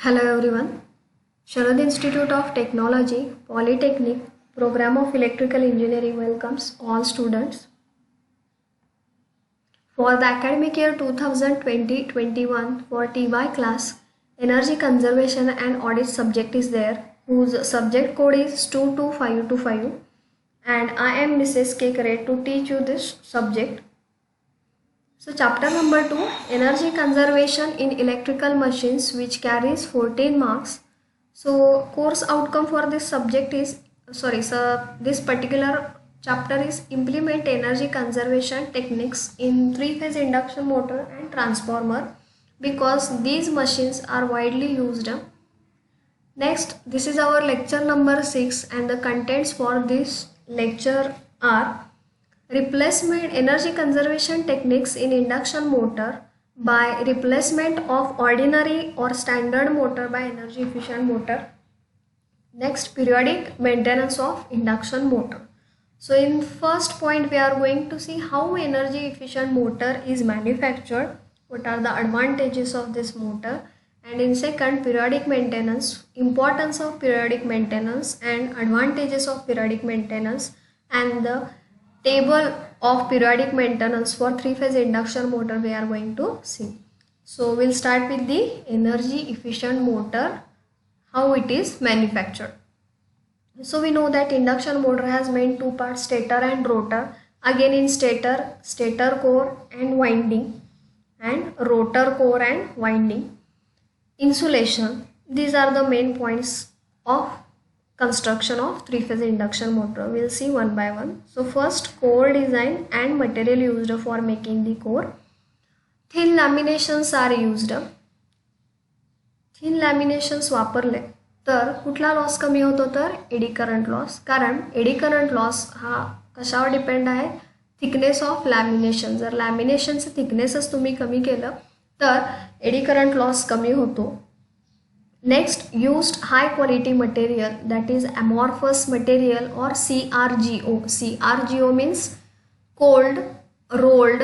Hello everyone. Sharad Institute of Technology, Polytechnic, Program of Electrical Engineering welcomes all students. For the academic year 2020-21 for TY class, Energy Conservation and Audit subject is there, whose subject code is 22525, and I am Mrs. K. Kare to teach you this subject. So chapter number 2, Energy Conservation in Electrical Machines, which carries 14 marks. So course outcome for this subject is, this particular chapter is implement energy conservation techniques in three-phase induction motor and transformer, because these machines are widely used. Next, this is our lecture number 6, and the contents for this lecture are replacement energy conservation techniques in induction motor by replacement of ordinary or standard motor by energy efficient motor. Next, periodic maintenance of induction motor. So in first point we are going to see how energy efficient motor is manufactured, what are the advantages of this motor, and in second, periodic maintenance, importance of periodic maintenance and advantages of periodic maintenance, and the table of periodic maintenance for three-phase induction motor we are going to see. So we'll start with the energy efficient motor, how it is manufactured. So we know that induction motor has main two parts, stator and rotor. Again in stator core and winding, and rotor core and winding. Insulation, these are the main points of construction of three-phase induction motor. We'll see one by one. So first, core design and material used for making the core. Thin laminations are used. Thin laminations वापरले तर कुठला loss कमी होतो, तर eddy current loss. कारण eddy current loss हा कशावर depend आहे, थिकनेस ऑफ लॅमिनेशन. जर लॅमिनेशनचं थिकनेसच तुम्ही कमी केलं तर एडी करंट लॉस कमी होतो. Next, used high quality material, that is amorphous material or CRGO. CRGO means cold rolled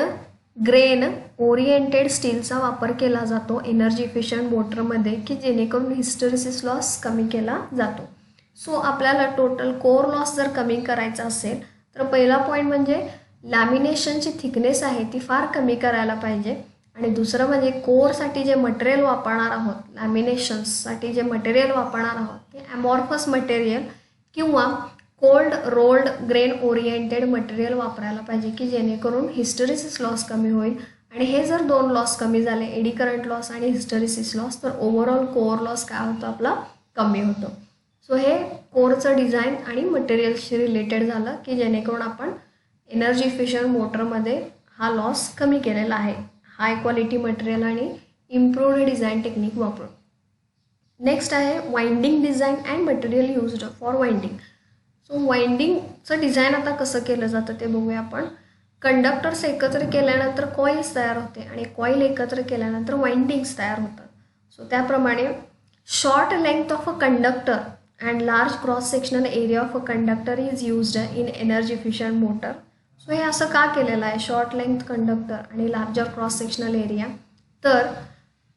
grain oriented steel चा वापर केला जातो एनर्जी इफिशियंट मोटरमध्ये, की जेणेकरून हिस्टेरिसिस लॉस कमी केला जातो. सो आपल्याला टोटल कोर लॉस जर कमी करायचा असेल तर पहिला पॉईंट म्हणजे लॅमिनेशनची थिकनेस आहे ती फार कमी करायला पाहिजे. आणि दुसरं म्हणजे कोरसाठी जे मटेरियल वापरणार आहोत, लॅमिनेशन्ससाठी जे मटेरियल वापरणार आहोत ते ॲमॉर्फस मटेरियल किंवा cold rolled grain oriented material वापरायला पाहिजे, की जेणेकरून हिस्टेरिसिस लॉस कमी होईल. आणि हे जर दोन लॉस कमी झाले, एडी करंट लॉस आणि हिस्टेरिसिस लॉस, तर ओव्हरऑल कोर लॉस काय होतो आपला, कमी होतो. सो हे कोरचं डिझाईन आणि मटेरियलशी रिलेटेड झालं, की जेणेकरून आपण एनर्जी इफिशियंट मोटरमध्ये हा लॉस कमी केलेला आहे हाय क्वालिटी मटेरियल आणि इम्प्रूव्ड डिझाईन टेक्निक वापरून. नेक्स्ट आहे winding design and material used for winding. So वाइंडिंगचं डिझाईन आता कसं केलं जातं ते बघूया आपण. कंडक्टर्स एकत्र केल्यानंतर कॉइल्स तयार होते आणि कॉइल एकत्र केल्यानंतर वाइंडिंग्स तयार होतात. सो त्याप्रमाणे short length of a conductor and large cross sectional area of a conductor is used in energy efficient motor. So हे असं का केलेलं आहे, शॉर्ट लेंथ कंडक्टर आणि लार्जर क्रॉस सेक्शनल एरिया, तर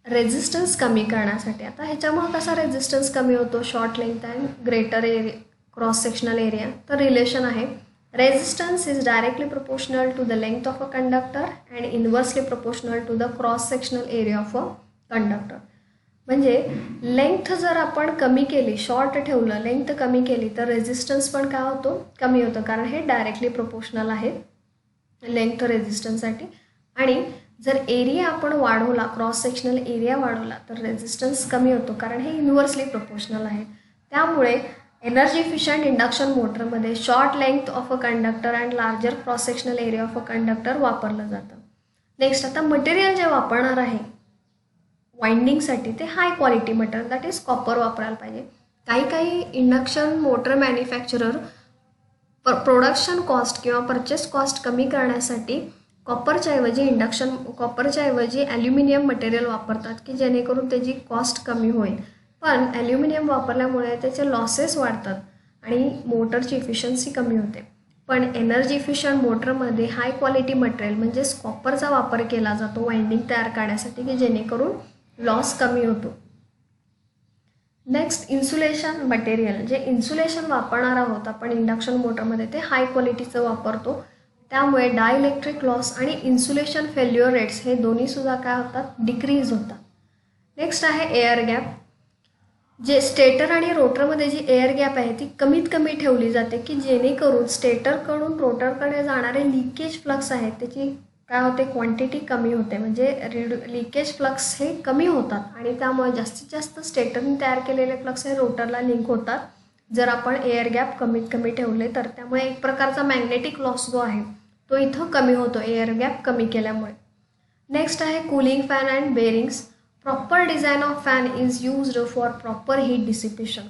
रेझिस्टन्स कमी करण्यासाठी. आता ह्याच्यामुळे कसा रेझिस्टन्स कमी होतो, short length and greater area cross sectional area, तर रिलेशन आहे resistance is directly proportional to the length of a conductor and inversely proportional to the cross sectional area of a conductor. म्हणजे length जर आपण कमी केली, short ठेवलं, length कमी केली, तर रेझिस्टन्स पण काय होतो, कमी होतं, कारण हे डायरेक्टली प्रोपोर्शनल आहे लेंथ रेझिस्टन्ससाठी. आणि जर एरिया आपण वाढवला, क्रॉस सेक्शनल एरिया वाढवला, तर रेझिस्टन्स कमी होतो, कारण हे इन्व्हर्सली प्रोपोर्शनल आहे. त्यामुळे एनर्जी इफिशियंट इंडक्शन मोटरमध्ये short length of a conductor and larger cross sectional area of a conductor वापरलं जातं. नेक्स्ट, आता मटेरियल जे वापरणार आहे वाइंडिंगसाठी ते हाय quality material, that is copper वापरायला पाहिजे. काही induction motor manufacturer production cost किंवा परचेस कॉस्ट कमी करण्यासाठी कॉपरच्या ऐवजी ॲल्युमिनियम मटेरियल वापरतात, की जेणेकरून त्याची कॉस्ट कमी होईल. पण ॲल्युमिनियम वापरल्यामुळे त्याचे लॉसेस वाढतात आणि मोटरची इफिशियन्सी कमी होते. पण एनर्जी इफिशियंट मोटरमध्ये हाय क्वालिटी मटेरियल म्हणजेच कॉपरचा वापर केला जातो वाइंडिंग तयार करण्यासाठी, की जेणेकरून लॉस कमी होतो. Next insulation material. जे इन्सुलेशन वापरणार आहोत आपण इंडक्शन मोटरमध्ये ते हाय क्वालिटीचं वापरतो, त्यामुळे डायइलेक्ट्रिक लॉस आणि इन्सुलेशन फेल्युअर रेट्स हे दोन्हीसुद्धा काय होतात, डिक्रीज होतात. नेक्स्ट आहे एअर गॅप. जे स्टेटर आणि रोटरमध्ये जी एअर गॅप आहे ती कमीत कमी ठेवली जाते की जेणेकरून स्टेटरकडून रोटरकडे जाणारे लिकेज फ्लक्स आहेत त्याची काय होते, क्वांटिटी कमी होते, म्हणजे लिकेज फ्लक्स हे कमी होतात आणि त्यामुळे जास्तीत जास्त स्टेटरने तयार केलेले फ्लक्स हे रोटरला लिंक होतात जर आपण एअर गॅप कमीत कमी ठेवले तर. त्यामुळे एक प्रकारचा मॅग्नेटिक लॉस जो आहे तो इथं कमी होतो एअर गॅप कमी केल्यामुळे. नेक्स्ट आहे cooling fan and bearings. Proper design of fan is used for proper heat dissipation.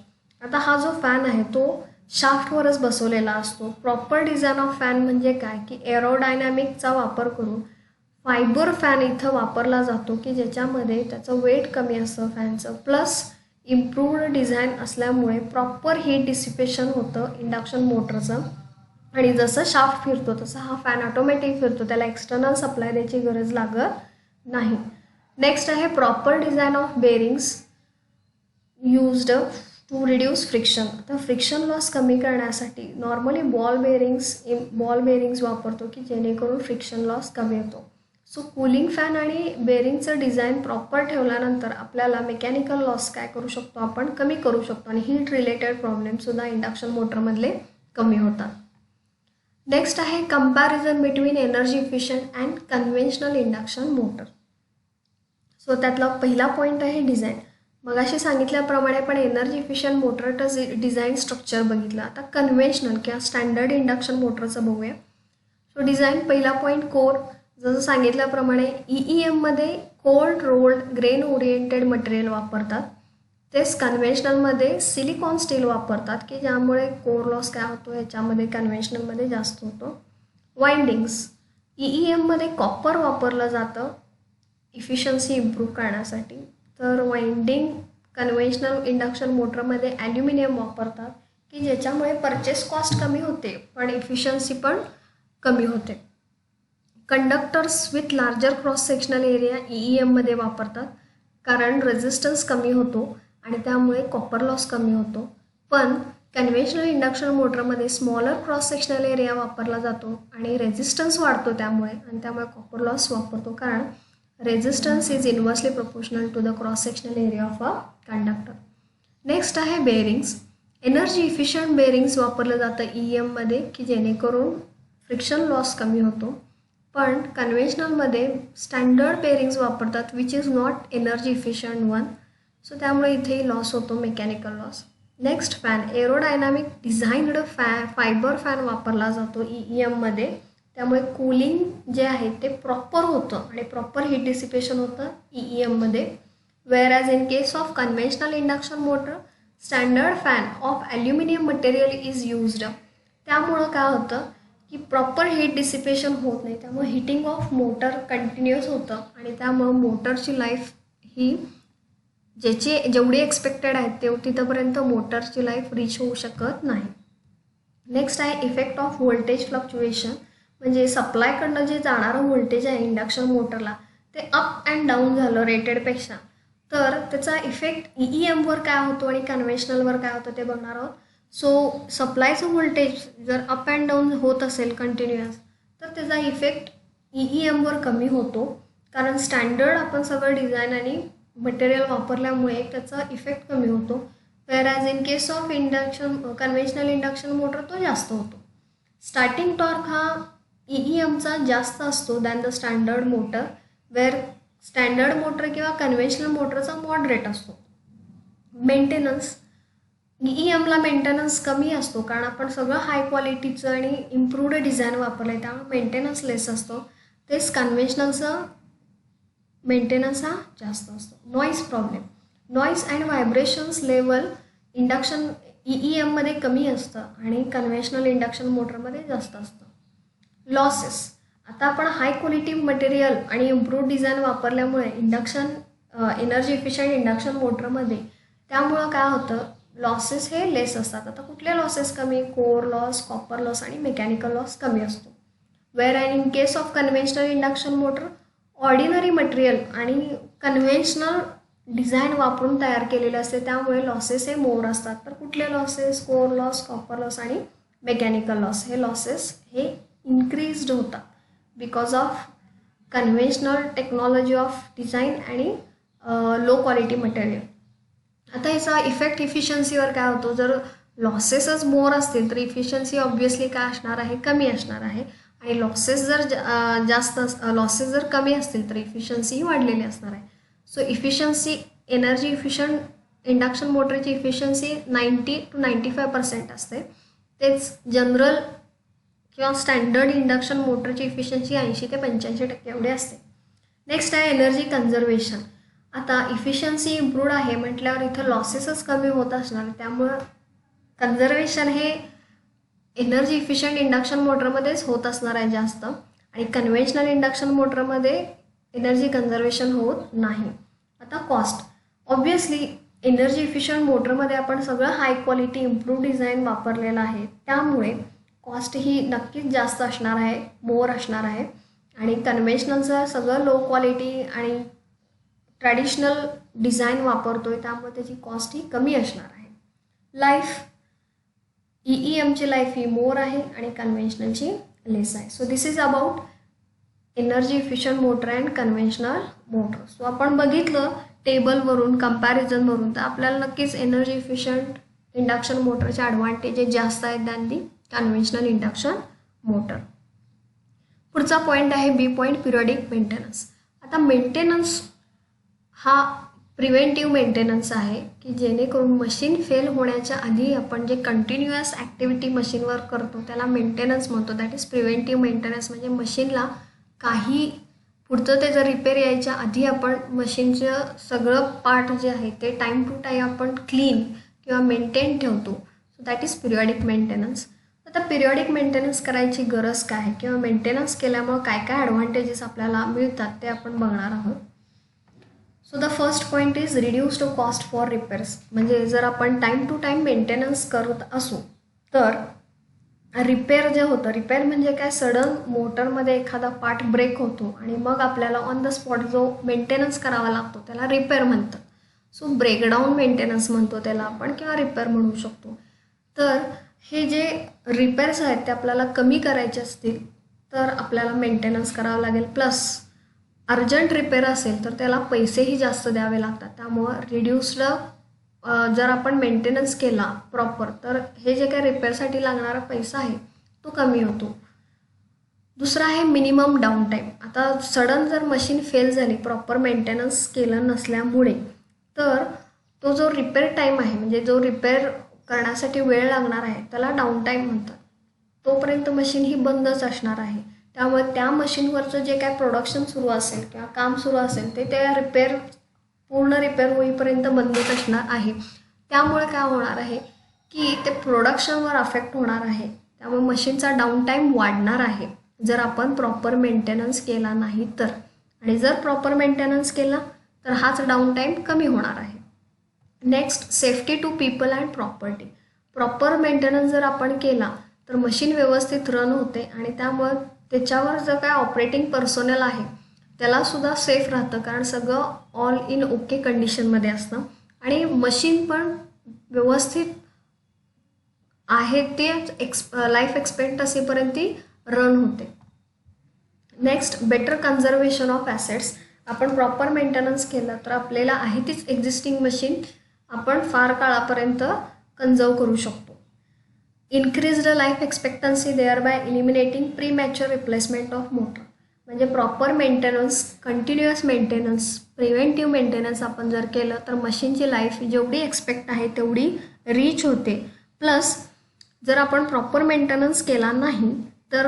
आता हा जो फॅन आहे तो शाफ्टवरच बसवलेला असतो. प्रॉपर डिझाईन ऑफ फॅन म्हणजे काय की एरोडायनॅमिकचा वापर करून फायबर फॅन इथं वापरला जातो की ज्याच्यामध्ये त्याचं वेट कमी असतं फॅनचं, प्लस इम्प्रूव्ड डिझाईन असल्यामुळे प्रॉपर हीट डिसिपेशन होतं इंडक्शन मोटरचं. आणि जसं शाफ्ट फिरतो तसं हा फॅन ऑटोमॅटिक फिरतो, त्याला एक्सटर्नल सप्लाय द्यायची गरज लागत नाही. नेक्स्ट आहे proper design of bearings used to reduce friction. आता फ्रिक्शन लॉस कमी करण्यासाठी नॉर्मली बॉल बेरिंग्स वापरतो की जेणेकरून फ्रिक्शन लॉस कमी होतो. सो कूलिंग फॅन आणि बेरिंगचं डिझाईन प्रॉपर ठेवल्यानंतर आपल्याला मेकॅनिकल लॉस काय करू शकतो, आपण कमी करू शकतो आणि हीट रिलेटेड प्रॉब्लेमसुद्धा इंडक्शन मोटरमधले कमी होतात. नेक्स्ट आहे comparison between energy efficient and conventional induction motor. So त्यातला पहिला पॉईंट आहे डिझाईन. मगाशी सांगितल्याप्रमाणे आपण एनर्जी इफिशियंट मोटरचं डिझाईन स्ट्रक्चर बघितलं. आता कन्व्हेन्शनल किंवा स्टँडर्ड इंडक्शन मोटरचं बघूया. सो डिझाईन पहिला पॉईंट कोर. जसं सांगितल्याप्रमाणे EEMमध्ये cold rolled grain oriented material वापरतात. तेच कन्व्हेन्शनलमध्ये सिलिकॉन स्टील वापरतात की ज्यामुळे कोर लॉस काय होतो ह्याच्यामध्ये कन्व्हेन्शनलमध्ये जास्त होतो. वाइंडिंग्स EEMमध्ये कॉपर वापरलं जातं इफिशियन्सी इम्प्रूव्ह करण्यासाठी, तर वाइंडिंग कन्व्हेन्शनल इंडक्शन मोटरमध्ये ॲल्युमिनियम वापरतात की ज्याच्यामुळे परचेस कॉस्ट कमी होते पण इफिशियन्सी पण कमी होते. Conductors with larger cross sectional area EEMमध्ये वापरतात कारण रेझिस्टन्स कमी होतो आणि त्यामुळे कॉपर लॉस कमी होतो. पण कन्व्हेन्शनल इंडक्शन मोटरमध्ये स्मॉलर क्रॉस सेक्शनल एरिया वापरला जातो आणि रेझिस्टन्स वाढतो त्यामुळे, आणि त्यामुळे कॉपर लॉस वापरतो कारण resistance is inversely proportional to the cross sectional area of a conductor. Next आहे बेरिंग्स. एनर्जी इफिशियंट बेरिंग्स वापरलं जातं EEMमध्ये की जेणेकरून फ्रिक्शन लॉस कमी होतो. पण कन्व्हेन्शनलमध्ये स्टँडर्ड बेरिंग्स वापरतात which is not energy efficient one. So त्यामुळे इथेही लॉस होतो, mechanical loss. Next fan. Aerodynamic designed fibre fan वापरला जातो EEMमध्ये, त्यामुळे कूलिंग जे आहे ते प्रॉपर होतं आणि प्रॉपर हीट डिसिपेशन होतं EEMमध्ये. Whereas in case of conventional induction motor standard fan of aluminium material is used. त्यामुळं काय होतं की प्रॉपर हीट डिसिपेशन होत नाही, त्यामुळे हिटिंग ऑफ मोटर कंटिन्युअस होतं आणि त्यामुळं मोटरची लाईफ ही जेवढी एक्सपेक्टेड आहेत तिथंपर्यंत मोटरची लाईफ रीच होऊ शकत नाही. नेक्स्ट आहे इफेक्ट ऑफ व्होल्टेज फ्लक्च्युएशन. म्हणजे सप्लायकडनं जे जाणारं व्होल्टेज आहे इंडक्शन मोटरला ते अप अँड डाऊन झालं रेटेडपेक्षा, तर त्याचा इफेक्ट EEMवर काय होतो आणि कन्व्हेन्शनलवर काय होतं ते बघणार आहोत. सो सप्लायचं व्होल्टेज जर अप अँड डाऊन होत असेल कंटिन्युअस तर त्याचा इफेक्ट EEMवर कमी होतो कारण स्टँडर्ड आपण सगळं डिझाईन आणि मटेरियल वापरल्यामुळे त्याचा इफेक्ट कमी होतो. Whereas in case of conventional induction motor तो जास्त होतो. स्टार्टिंग टॉर्क हा EEMचा जास्त असतो than the standard motor, where standard motor किंवा कन्व्हेन्शनल मोटरचा मॉडरेट असतो. मेंटेनन्स. EEMला मेंटेनन्स कमी असतो कारण आपण सगळं हाय क्वालिटीचं आणि इम्प्रूव्ड डिझाईन वापरलं आहे, त्यामुळे मेंटेनन्स लेस असतो. तेच कन्व्हेन्शनलचं मेंटेनन्स हा जास्त असतो. Noise problem. Noise and vibrations level induction EEMमध्ये कमी असतं आणि कन्व्हेन्शनल इंडक्शन मोटरमध्ये जास्त असतं. लॉसेस. आता आपण हाय क्वालिटी मटेरियल आणि इम्प्रूव्ड डिझाईन वापरल्यामुळे इंडक्शन एनर्जी इफिशियंट इंडक्शन मोटरमध्ये त्यामुळं काय होतं लॉसेस हे लेस असतात. आता कुठले लॉसेस कमी? कोर लॉस, कॉपर लॉस आणि मेकॅनिकल लॉस कमी असतो. Where in case of conventional induction motor ordinary material आणि कन्व्हेन्शनल डिझाईन वापरून तयार केलेले असते, त्यामुळे लॉसेस हे मोर असतात. तर कुठले losses? Core loss, copper loss आणि मेकॅनिकल लॉस. हे लॉसेस हे इन्क्रीज्ड होतात because of conventional technology of design आणि लो क्वालिटी मटेरियल. आता याचा इफेक्ट इफिशियन्सीवर काय होतो? जर लॉसेसच मोर असतील तर इफिशियन्सी ऑब्व्हियसली काय असणार आहे? कमी असणार आहे. आणि लॉसेस जर कमी असतील तर इफिशियन्सी वाढलेली असणार आहे. So efficiency, energy efficient induction मोटरची इफिशियन्सी 90 to 95% असते. तेच जनरल किंवा स्टँडर्ड इंडक्शन मोटरची इफिशियन्सी 80 ते 85% एवढी असते. नेक्स्ट आहे एनर्जी कन्झर्वेशन. आता इफिशियन्सी इम्प्रूव्ड आहे म्हटल्यावर इथं लॉसेसच कमी होत असणार, त्यामुळं कन्झर्वेशन हे एनर्जी इफिशियंट इंडक्शन मोटरमध्येच होत असणार आहे जास्त, आणि कन्व्हेन्शनल इंडक्शन मोटरमध्ये एनर्जी कन्झर्वेशन होत नाही. आता कॉस्ट, ऑब्व्हियसली एनर्जी इफिशियंट मोटरमध्ये आपण सगळं हाय क्वालिटी इम्प्रूव्ड डिझाईन वापरलेलं आहे, त्यामुळे कॉस्ट ही नक्कीच जास्त असणार आहे, मोर असणार आहे. आणि कन्व्हेन्शनलचं सगळं लो क्वालिटी आणि ट्रॅडिशनल डिझाईन वापरतोय, त्यामुळे त्याची कॉस्ट ही कमी असणार आहे. लाईफ, EEMची लाईफ ही मोर आहे आणि कन्व्हेन्शनलची लेस आहे. So this is about energy efficient motor and conventional motor. So आपण बघितलं टेबलवरून, कंपॅरिझनवरून, तर आपल्याला नक्कीच एनर्जी इफिशियंट इंडक्शन मोटरचे ॲडव्हान्टेजेस जास्त आहेत than the conventional induction motor. पुढचा पॉईंट आहे बी पॉईंट, पिरियडिक मेंटेनन्स. आता मेंटेनन्स हा प्रिव्हेंटिव्ह मेंटेनन्स आहे की जेणेकरून मशीन फेल होण्याच्या आधी आपण जे कंटिन्युअस ॲक्टिव्हिटी मशीनवर करतो त्याला मेंटेनन्स म्हणतो. That is preventive maintenance. म्हणजे मशीनला काही पुढचं ते जर रिपेअर यायच्या आधी आपण मशीनचं सगळं पार्ट जे आहे ते टाईम टू टाईम आपण क्लीन किंवा मेंटेन ठेवतो. So that is periodic maintenance. आता पिरियॉडिक मेंटेनन्स करायची गरज काय आहे किंवा मेंटेनन्स केल्यामुळं काय काय ॲडव्हान्टेजेस आपल्याला मिळतात ते आपण बघणार आहोत. So the first point is reduced cost for repairs. म्हणजे जर आपण टाईम टू टाईम मेंटेनन्स करत असू तर रिपेअर जे होतं, रिपेअर म्हणजे काय, सडन मोटरमध्ये एखादा पार्ट ब्रेक होतो आणि मग आपल्याला ऑन द स्पॉट जो मेंटेनन्स करावा लागतो त्याला रिपेअर म्हणतात. सो ब्रेकडाऊन मेंटेनन्स म्हणतो त्याला आपण, किंवा रिपेअर म्हणू शकतो. तर हे जे रिपेअर्स आहेत ते आपल्याला कमी करायचे असतील तर आपल्याला मेंटेनन्स करावं लागेल. प्लस अर्जंट रिपेअर असेल तर त्याला पैसेही जास्त द्यावे लागतात. त्यामुळं रिड्यूस्ड जर आपण मेंटेनन्स केला प्रॉपर तर हे जे काही रिपेअरसाठी लागणारा पैसा आहे तो कमी होतो. दुसरा आहे मिनिमम डाऊन टाईम. आता सडन जर मशीन फेल झाली प्रॉपर मेंटेनन्स केलं नसल्यामुळे तर तो जो रिपेअर टाईम आहे, म्हणजे जो रिपेअर करण्यासाठी वेळ लागणार आहे त्याला डाऊन टाईम म्हणतात. तोपर्यंत मशीन ही बंदच असणार आहे. त्यामुळे त्या मशीनवरचं जे काय प्रोडक्शन सुरू असेल किंवा काम सुरू असेल ते त्या पूर्ण रिपेअर होईपर्यंत बंदच असणार आहे. त्यामुळे काय होणार आहे की ते प्रोडक्शनवर अफेक्ट होणार आहे. त्यामुळे मशीनचा डाऊन टाईम वाढणार आहे जर आपण प्रॉपर मेंटेनन्स केला नाही तर. आणि जर प्रॉपर मेंटेनन्स केला तर हाच डाऊन टाईम कमी होणार आहे. Next, safety to people and property. Proper maintenance जर आपण केला तर मशीन व्यवस्थित रन होते आणि त्यामुळे त्याच्यावर जर काय ऑपरेटिंग पर्सोनल आहे त्यालासुद्धा सेफ राहतं, कारण सगळं ऑल इन ओके कंडिशनमध्ये असतं आणि मशीन पण व्यवस्थित आहे ते लाईफ एक्सपेक्टन्सीपर्यंत ती रन होते. Next, better conservation of assets. आपण प्रॉपर मेंटेनन्स केलं तर आपल्याला आहे तीच एक्झिस्टिंग मशीन आपण फार काळापर्यंत कन्झर्व करू शकतो. Increased life expectancy thereby eliminating premature replacement of motor. म्हणजे proper maintenance, continuous maintenance, preventive maintenance आपण जर केलं तर मशीनची लाईफ जेवढी एक्सपेक्ट आहे तेवढी रीच होते. प्लस जर आपण प्रॉपर मेंटेनन्स केला नाही तर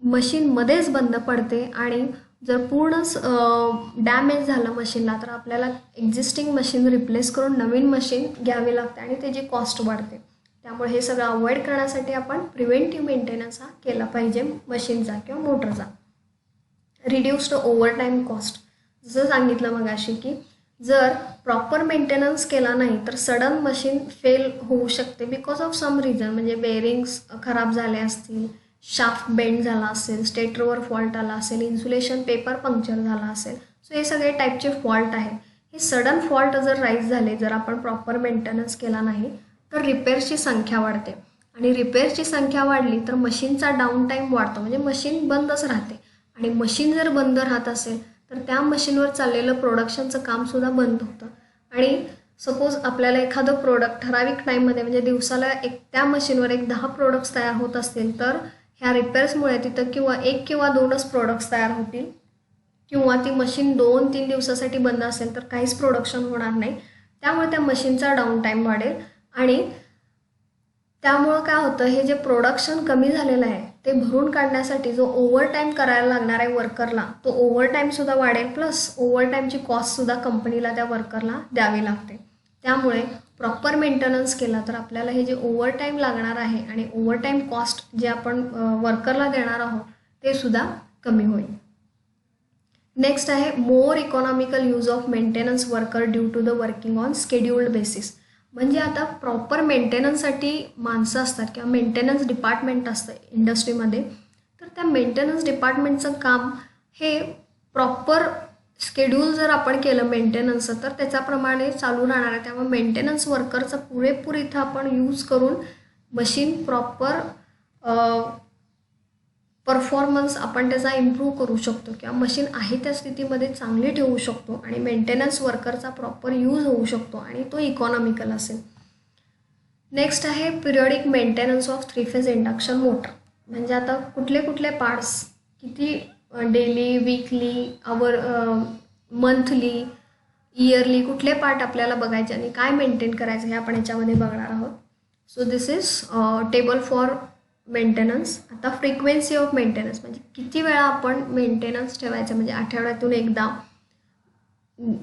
मशीन मध्येच बंद पडते आणि जर पूर्णच डॅमेज झालं मशीनला तर आपल्याला एक्झिस्टिंग मशीन रिप्लेस करून नवीन मशीन घ्यावी लागते आणि त्याची कॉस्ट वाढते. त्यामुळे हे सगळं अवॉइड करण्यासाठी आपण प्रिव्हेंटिव्ह मेंटेनन्स हा केला पाहिजे मशीनचा किंवा मोटरचा. Reduced overtime cost. जसं सांगितलं मगाशी की जर प्रॉपर मेंटेनन्स केला नाही तर सडन मशीन फेल होऊ शकते बिकॉज ऑफ सम रिझन. म्हणजे बेरिंग्स खराब झाले असतील, शाफ्ट बेंड झाला असेल, स्टेटरवर फॉल्ट आला असेल, इन्सुलेशन पेपर पंक्चर झाला असेल. सो हे सगळे टाईपचे फॉल्ट आहेत. हे सडन फॉल्ट जर राईज झाले, जर आपण प्रॉपर मेंटेनन्स केला नाही तर रिपेअर्सची संख्या वाढते आणि रिपेअरची संख्या वाढली तर मशीनचा डाऊन टाईम वाढतो, म्हणजे मशीन बंदच राहते आणि मशीन जर बंद राहत असेल तर त्या मशीनवर चाललेलं प्रोडक्शनचं कामसुद्धा बंद होतं आणि सपोज आपल्याला एखादं प्रोडक्ट ठराविक टाईममध्ये म्हणजे दिवसाला त्या मशीनवर 10 प्रोडक्ट्स तयार होत असतील तर ह्या रिपेअर्समुळे तिथं किंवा 1 किंवा 2च प्रोडक्ट्स तयार होतील किंवा ती मशीन 2-3 दिवसासाठी बंद असेल तर काहीच प्रोडक्शन होणार नाही. त्यामुळे त्या मशीनचा डाऊन टाईम वाढेल आणि त्यामुळं काय होतं, हे जे प्रोडक्शन कमी झालेलं आहे ते भरून काढण्यासाठी जो ओव्हरटाईम करायला लागणार आहे वर्करला, तो ओव्हरटाईमसुद्धा वाढेल, प्लस ओव्हरटाईमची कॉस्टसुद्धा कंपनीला त्या वर्करला द्यावी लागते. त्यामुळे प्रॉपर मेंटेनन्स केला तर आपल्याला हे जे ओव्हरटाईम लागणार आहे आणि ओव्हरटाईम कॉस्ट जे आपण वर्करला देणार आहोत ते सुद्धा कमी होईल. नेक्स्ट आहे more economical use of maintenance worker due to the working on scheduled basis. म्हणजे आता प्रॉपर मेंटेनन्ससाठी माणसं असतात किंवा मेंटेनन्स डिपार्टमेंट असतं इंडस्ट्रीमध्ये, तर त्या मेंटेनन्स डिपार्टमेंटचं काम हे प्रॉपर शेड्यूल जर आपण केलं मेंटेनन्सचं तर त्याच्याप्रमाणे चालू राहणार आहे. त्यामुळे मेंटेनन्स वर्करचा पुरेपूर इथं आपण यूज करून मशीन प्रॉपर परफॉर्मन्स आपण त्याचा इम्प्रूव्ह करू शकतो किंवा मशीन आहे त्या स्थितीमध्ये चांगली ठेवू शकतो आणि मेंटेनन्स वर्करचा प्रॉपर यूज होऊ शकतो आणि तो इकॉनॉमिकल असेल. नेक्स्ट आहे periodic maintenance of 3 phase induction motor. म्हणजे आता कुठले कुठले पार्ट्स किती डेली, वीकली, मंथली, इयरली कुठले पार्ट आपल्याला बघायचे आणि काय मेंटेन करायचं हे आपण याच्यामध्ये बघणार आहोत. So this is table for maintenance. आता फ्रिक्वेन्सी ऑफ मेंटेनन्स म्हणजे किती वेळा आपण मेंटेनन्स ठेवायचं, म्हणजे आठवड्यातून एकदा,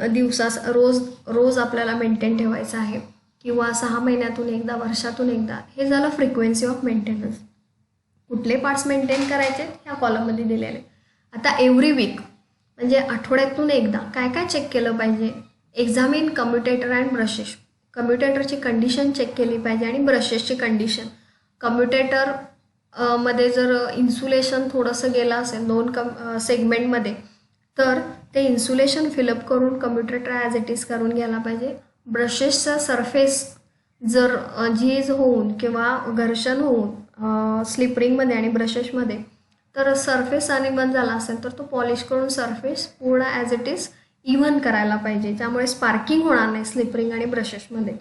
दिवसास रोज आपल्याला मेंटेन ठेवायचं आहे किंवा 6 महिन्यातून एकदा, वर्षातून एकदा. हे झालं फ्रिक्वेन्सी ऑफ मेंटेनन्स. कुठले पार्ट्स मेंटेन करायचे ह्या कॉलममध्ये दिलेले. आता एव्हरी वीक म्हणजे आठवड्यातून एकदा काय काय चेक केलं पाहिजे. Examine commutator and brushes. कम्युटेटरची कंडिशन चेक केली पाहिजे आणि ब्रशेसची कंडिशन. कम्युटेटर मध्ये जर इन्सुलेशन थोडंसं गेलं असेल 2 सेगमेंटमध्ये तर ते इन्सुलेशन फिलअप करून कम्युटेटर ॲज इट इज करून घ्यायला पाहिजे. ब्रशेसचा सरफेस जर झीज होऊन किंवा घर्षण होऊन स्लिपरिंगमध्ये आणि ब्रशेसमध्ये तर सरफेस अनइवन झाला असेल तर तो पॉलिश करून सरफेस पूर्ण ॲज इट इज इव्हन करायला पाहिजे, त्यामुळे स्पार्किंग होणार नाही स्लिपरिंग आणि ब्रशेसमध्ये.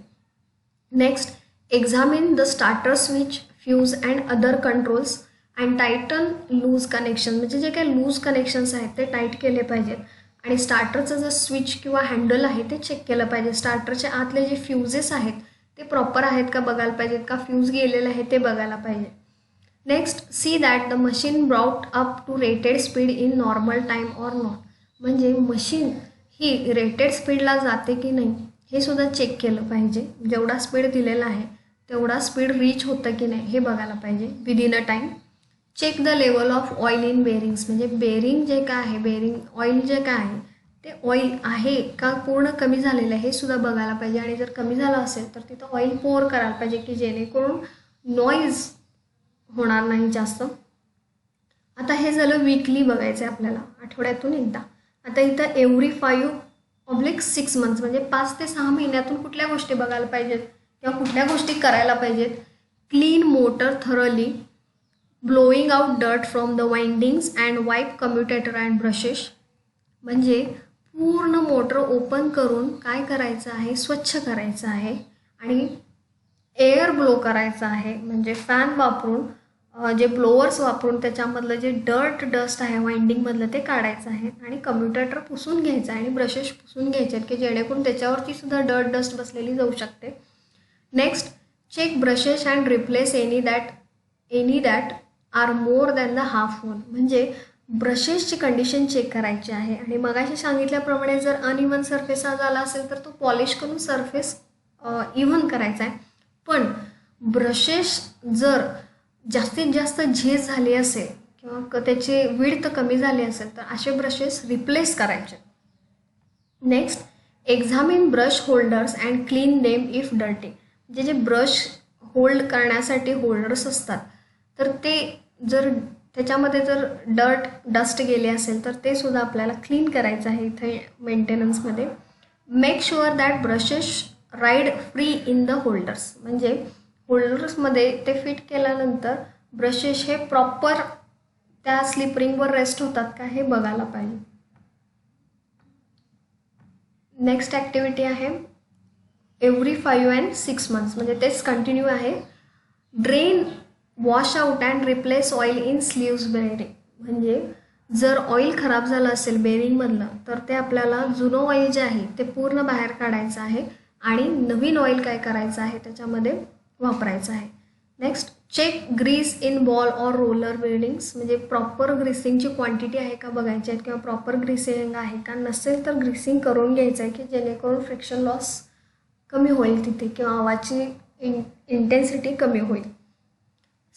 Next, examine the starter switch, fuse and other controls and tighten loose connection. म्हणजे जे काही लूज कनेक्शन्स आहेत ते टाईट केले पाहिजेत आणि स्टार्टरचं जर स्विच किंवा हँडल आहे ते चेक केलं पाहिजे. स्टार्टरच्या आतले जे फ्यूजेस आहेत ते प्रॉपर आहेत का बघायला पाहिजेत, का फ्यूज गेलेलं आहे ते बघायला पाहिजे. Next, see that the machine brought up to rated speed in normal time or not. म्हणजे मशीन ही रेटेड स्पीडला जाते की नाही हे सुद्धा चेक केलं पाहिजे. जेवढा स्पीड दिलेला आहे तेवढा स्पीड रीच होतं की नाही हे बघायला पाहिजे within a time. Check the level of oil in bearings. म्हणजे बेरिंग जे काय आहे, बेरिंग ऑइल जे काय आहे ते ऑइल आहे का पूर्ण कमी झालेलं आहे हे सुद्धा बघायला पाहिजे आणि जर कमी झालं असेल तर तिथं ऑइल पोर करायला पाहिजे की जेणेकरून नॉईज होणार नाही जास्त. आता हे झालं वीकली बघायचं आहे आपल्याला, आठवड्यातून एकदा. आता इथं एव्हरी 5/6 मंथ्स म्हणजे 5 ते 6 महिन्यातून कुठल्या गोष्टी बघायला पाहिजेत किंवा कुठल्या गोष्टी करायला पाहिजेत. Clean motor thoroughly, blowing out dirt from the windings and वाईप commutator and brushes. म्हणजे पूर्ण मोटर ओपन करून काय करायचं आहे, स्वच्छ करायचं आहे आणि एअर ब्लो करायचं आहे. म्हणजे फॅन वापरून जे ब्लोअर्स वापरून त्याच्यामधलं जे डस्ट आहे वाइंडिंगमधलं ते काढायचं आहे आणि कम्युटेटर पुसून घ्यायचं आहे आणि ब्रशेस पुसून घ्यायचे आहेत की जेणेकरून त्याच्यावरती सुद्धा डस्ट बसलेली जाऊ शकते. Next, check brushes and replace any that are more than the half whole. म्हणजे ब्रशेसची कंडिशन चेक करायची आहे आणि मगाशी सांगितल्याप्रमाणे जर अनइव्हन सरफेस हा झाला असेल तर तो पॉलिश करून सरफेस इव्हन करायचा आहे. पण ब्रशेस जर जास्तीत जास्त झीज झाली असेल किंवा त्याची विड्थ कमी झाली असेल तर असे ब्रशेस रिप्लेस करायचे. Next, examine brush holders and clean them if dirty. म्हणजे जे ब्रश होल्ड करण्यासाठी होल्डर्स असतात तर ते जर त्याच्यामध्ये जर डस्ट गेले असेल तर ते सुद्धा आपल्याला क्लीन करायचं आहे इथे मेंटेनन्समध्ये. Make sure that brushes ride free in the holders, म्हणजे होल्डर्समध्ये ते फिट केल्यानंतर ब्रशेस हे प्रॉपर त्या स्लिप रिंगवर रेस्ट होतात का हे बघायला पाहिजे. नेक्स्ट ॲक्टिव्हिटी आहे एव्हरी 5 and 6 months, म्हणजे तेच कंटिन्यू आहे. Drain, wash out and replace oil in sleeves bearing, म्हणजे जर ऑइल खराब झालं असेल बेअरिंगमधलं तर ते आपल्याला जुनं ऑइल जे आहे ते पूर्ण बाहेर काढायचं आहे आणि नवीन ऑइल काय करायचं आहे त्याच्यामध्ये वापरायचं आहे. Next, check grease in ball or roller bearings, म्हणजे प्रॉपर ग्रीसिंगची क्वांटिटी आहे का बघायची आहे किंवा प्रॉपर ग्रीसिंग आहे का, नसेल तर ग्रीसिंग करून घ्यायचं आहे की जेणेकरून फ्रिक्शन लॉस कमी होईल तिथे किंवा हवाची इंटेन्सिटी कमी होईल.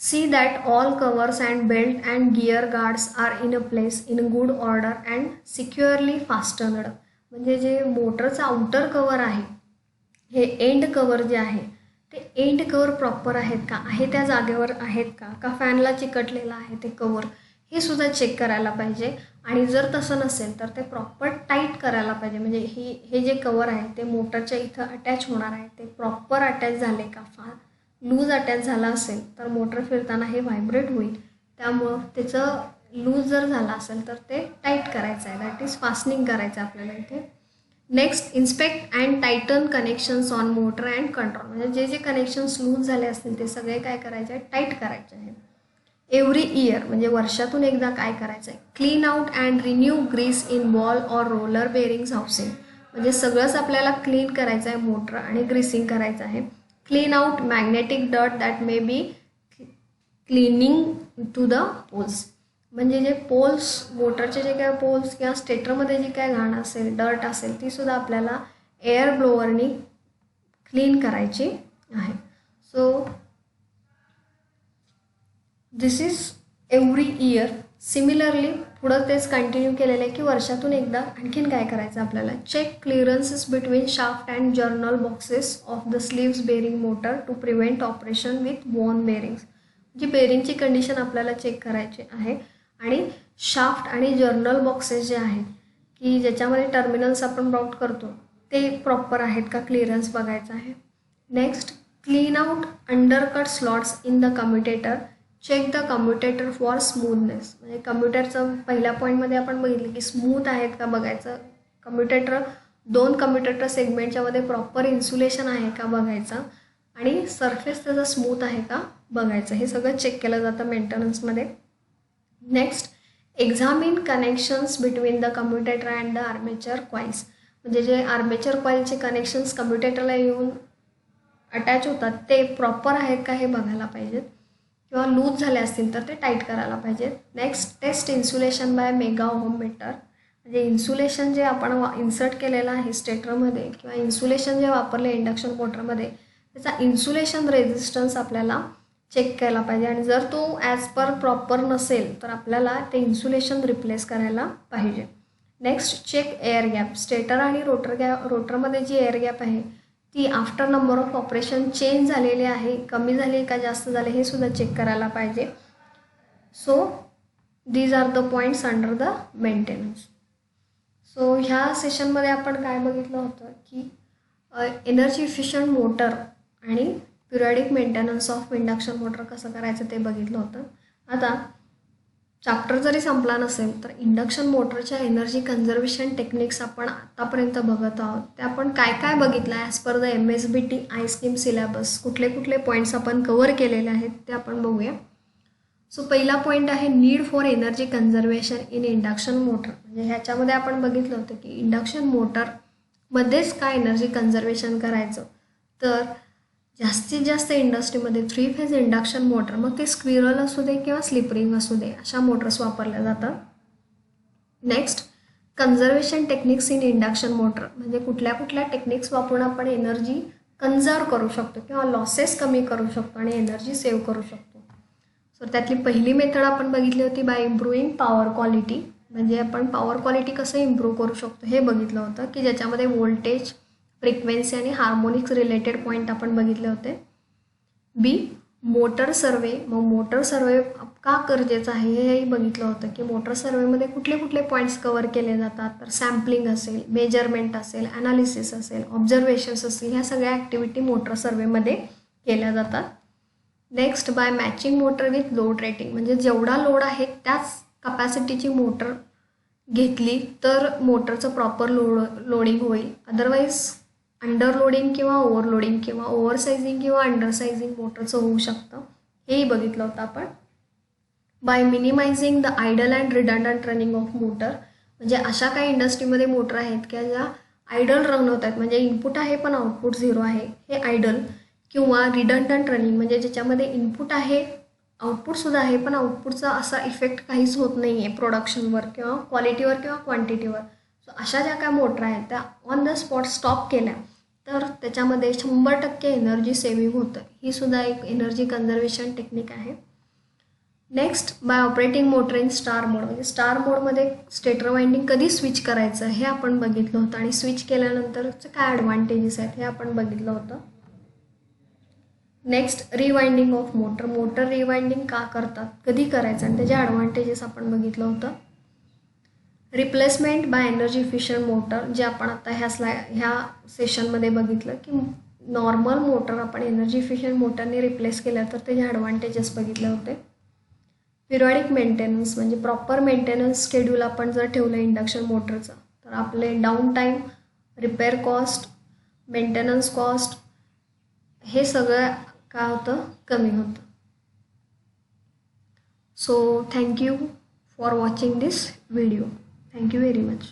See that all covers and belt and gear guards are in a place in good order and securely fastened, म्हणजे जे मोटरचं आउटर कवर आहे हे एंड कवर जे आहे ते एंड कवर प्रॉपर आहेत का, आहे त्या जागेवर आहेत का फॅनला चिकटलेलं आहे ते कवर, हे सुद्धा चेक करायला पाहिजे. आणि जर तसं नसेल तर ते प्रॉपर टाईट करायला पाहिजे, म्हणजे हे जे कवर आहे ते मोटरच्या इथं अटॅच होणार आहे ते प्रॉपर अटॅच झाले का, लूज अटॅच झाला असेल तर मोटर फिरताना हे व्हायब्रेट होईल, त्यामुळं त्याचं लूज जर झाला असेल तर ते टाईट करायचं आहे, दॅट इज फास्टनिंग करायचं आहे आपल्याला इथे. Next, inspect and Titan connections on motor and control, म्हणजे जे कनेक्शन्स लूज झाले असतील ते सगळे काय करायचे आहे, टाईट करायचे आहे. एव्हरी इयर, म्हणजे वर्षातून एकदा काय करायचं आहे, clean out and renew grease in ball or roller bearings housing, म्हणजे सगळंच आपल्याला क्लीन करायचं आहे मोटर आणि ग्रीसिंग करायचं आहे. Clean out magnetic dirt that may be clinging to the poles, म्हणजे जे पोल्स मोटरचे जे काय पोल्स किंवा स्टेटरमध्ये जी काय घाण असेल डर्ट असेल ती सुद्धा आपल्याला एअर ब्लोअरनी क्लीन करायची आहे. So this is every year. Similarly पुढं तेच कंटिन्यू केलेलं आहे की वर्षातून एकदा आणखीन काय करायचं आपल्याला, check clearances between shaft and journal boxes of the sleeves bearing motor to prevent operation with worn bearings, जी बेअरिंगची कंडिशन आपल्याला चेक करायची आहे. आणि शाफ्ट आणि जर्नल बॉक्सेस जे आहेत की ज्याच्यामध्ये टर्मिनल्स आपण राऊट करतो ते प्रॉपर आहेत का क्लिअरन्स बघायचं आहे. Next, clean out undercut slots in the commutator, check the commutator for smoothness, म्हणजे कम्युटेटरचं पहिल्या पॉईंटमध्ये आपण बघितलं की स्मूथ आहेत का बघायचं, कम्युटेटर 2 कम्युटेटर सेगमेंटच्यामध्ये प्रॉपर इन्सुलेशन आहे का बघायचं आणि सरफेस त्याचा स्मूथ आहे का बघायचं, हे सगळं चेक केलं जातं मेंटेनन्समध्ये. Next, examine connections between the commutator and the armature coils, म्हणजे जे आर्मेचर कॉइलचे कनेक्शन्स कम्युटेटरला येऊन अटॅच होतात ते प्रॉपर आहेत का हे बघायला पाहिजेत किंवा लूज झाले असतील तर ते टाईट करायला पाहिजेत. Next, test insulation by mega ohm meter, म्हणजे इन्सुलेशन जे आपण इन्सर्ट केलेलं आहे स्टेटरमध्ये किंवा इन्सुलेशन जे वापरले इंडक्शन मोटरमध्ये त्याचा इन्सुलेशन रेझिस्टन्स आपल्याला चेक केला पाहिजे आणि जर तो ॲज पर प्रॉपर नसेल तर आपल्याला ते इन्सुलेशन रिप्लेस करायला पाहिजे. Next, check air gap, stator आणि रोटरमध्ये जी एअर गॅप आहे ती after number of operation change झालेली आहे, कमी झाली का जास्त झाले हे सुद्धा चेक करायला पाहिजे. So these are the points under the maintenance. So ह्या सेशनमध्ये आपण काय बघितलं होतं की एनर्जी इफिशियंट मोटर आणि periodic maintenance of induction motor कसं करायचं ते बघितलं होतं. आता चॅप्टर जरी संपला नसेल तर इंडक्शन मोटरच्या एनर्जी कन्झर्वेशन टेक्निक्स आपण आतापर्यंत बघत आहोत. ते आपण काय काय बघितलं as per the MSBT I scheme syllabus, कुठले कुठले पॉईंट्स आपण कवर केलेले आहेत ते आपण बघूया. सो पहिला पॉईंट आहे need for energy conservation in induction motor, म्हणजे ह्याच्यामध्ये आपण बघितलं होतं की इंडक्शन मोटरमध्येच काय एनर्जी कन्झर्वेशन करायचं, तर जास्तीत जास्त इंडस्ट्रीमध्ये 3 फेज इंडक्शन मोटर, मग ते स्क्विरल असू दे किंवा स्लिप रिंग असू दे अशा मोटर्स वापरल्या जातात. Next, conservation techniques in induction motor, म्हणजे कुठल्या कुठल्या टेक्निक्स वापरून आपण एनर्जी कन्झर्व करू शकतो किंवा लॉसेस कमी करू शकतो आणि एनर्जी सेव्ह करू शकतो. सो त्यातली पहिली मेथड आपण बघितली होती बाय इम्प्रूव्हिंग पॉवर क्वालिटी, म्हणजे आपण पॉवर क्वालिटी कसं इम्प्रूव्ह करू शकतो हे बघितलं होतं की ज्याच्यामध्ये व्होल्टेज, फ्रिक्वेन्सी आणि हार्मोनिक्स रिलेटेड पॉईंट आपण बघितले होते. बी, मोटर सर्वे, मग मोटर सर्वे का गरजेचं आहे हेही बघितलं होतं की मोटर सर्वेमध्ये कुठले कुठले पॉईंट्स कवर केले जातात. तर सॅम्पलिंग असेल, मेजरमेंट असेल, ॲनालिसिस असेल, ऑब्झर्वेशन्स असतील, ह्या सगळ्या ॲक्टिव्हिटी मोटर सर्वेमध्ये केल्या जातात. Next, by matching motor with load rating, म्हणजे जेवढा लोड आहे त्याच कपॅसिटीची मोटर घेतली तर मोटरचं प्रॉपर लोडिंग होईल. अदरवाईज अंडरलोडिंग किंवा ओव्हरलोडिंग किंवा ओव्हरसाइजिंग किंवा अंडरसाइजिंग मोटरचं होऊ शकतं, हेही बघितलं होतं आपण. By minimising the idle and redundant running of motor, म्हणजे अशा काही इंडस्ट्रीमध्ये मोटर आहेत की ज्या आयडल रन होत आहेत, म्हणजे इनपुट आहे पण आउटपुट झिरो आहे, हे आयडल. किंवा रिडंडंट रनिंग, म्हणजे ज्याच्यामध्ये इनपुट आहे, आउटपुटसुद्धा आहे, पण आउटपुटचा असा इफेक्ट काहीच होत नाही आहे प्रोडक्शनवर किंवा क्वालिटीवर किंवा क्वांटिटीवर. सो अशा ज्या काय मोटर आहेत त्या ऑन द स्पॉट स्टॉप केल्या तर त्याच्यामध्ये 100% एनर्जी सेव्हिंग होतं. ही सुद्धा एक एनर्जी कन्झर्वेशन टेक्निक आहे. Next, by operating motor in star mode, म्हणजे स्टार मोडमध्ये स्टेटर वाइंडिंग कधी स्विच करायचं हे आपण बघितलं होतं आणि स्विच केल्यानंतरचे काय ॲडव्हान्टेजेस आहेत हे आपण बघितलं होतं. Next, rewinding of motor, motor rewinding का करतात, कधी करायचं आणि त्याचे ॲडव्हान्टेजेस आपण बघितलं होतं. Replacement by energy efficient motor, जे आपण आता ह्या सेशनमध्ये बघितलं की नॉर्मल मोटर आपण एनर्जी इफिशियंट मोटरने रिप्लेस केल्या तर त्याचे ॲडव्हान्टेजेस बघितले होते. पिरियॉडिक मेंटेनन्स, म्हणजे प्रॉपर मेंटेनन्स स्केड्यूल आपण जर ठेवलं इंडक्शन मोटरचं तर आपले down time, repair cost, maintenance cost हे सगळं काय होतं, कमी होतं. So thank you for watching this video. Thank you very much.